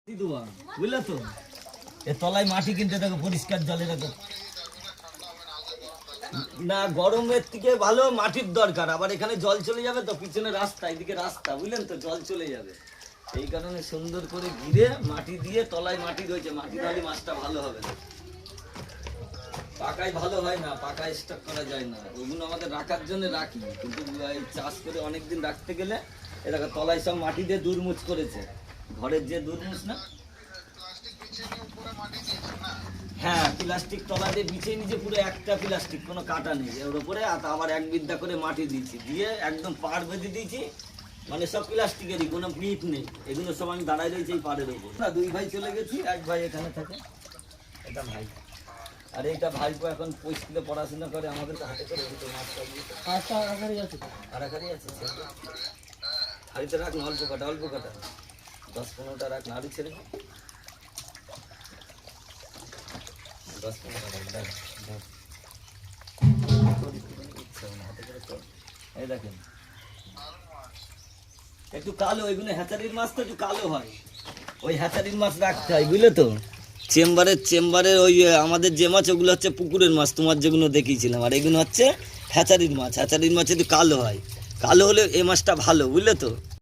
বুঝলে তো এ তলায় মাটি কিনতে দেখো পরিষ্কার জলে দেখো না গরমের থেকে ভালো মাটির দরকার আবার এখানে জল চলে যাবে তো পিছনে রাস্তা এদিকে রাস্তা বুঝলেন তো জল চলে যাবে এই কারণে সুন্দর করে ঘিরে মাটি দিয়ে তলায় মাটি রয়েছে মাটি দিলে মাছটা ভালো হবে না পাকায় ভালো হয় না পাকায় স্টক করা যায় না ওগুলো আমাদের রাখার জন্য রাখি কিন্তু এই চাষ করে অনেকদিন রাখতে গেলে এটাকে তলায় সব মাটি দিয়ে দুরমুচ করেছে ঘরের যে দুরমুচ না হ্যাঁ প্লাস্টিক তলা দিয়ে বিছিয়ে নিচে পুরো একটা প্লাস্টিক কোনো কাটা নেই ওর উপরে আবার এক বিদ্যা করে মাটি দিয়েছি দিয়ে একদম পাড় বেঁধে দিয়েছি মানে সব প্লাস্টিকেরই কোনো পিট নেই এগুলো সব আমি দাঁড়াই রয়েছি এই পাড়ের উপর না দুই ভাই চলে গেছি এক ভাই এখানে থাকে এটা ভাই আর এইটা ভাইপো এখন স্কুলে পড়াশোনা করে আমাদের হাতে করে আড়াখারি আছে হাড়িতে রাখ না অল্প কাটা 10-15টা রাখ না আড়ি ছেড়ে 10-15টা এই দেখেন একটু কালো ওইগুলো হ্যাচারির মাছ তো একটু কালো হয় ওই হ্যাচারির মাছ রাখতে হয় বুঝলে তো চেম্বারের ওই আমাদের যে মাছ ওগুলো হচ্ছে পুকুরের মাছ তোমার যেগুলো দেখিয়েছিলাম আর এগুলো হচ্ছে হ্যাচারির মাছ একটু কালো হয় কালো হলে এই মাছটা ভালো বুঝলে তো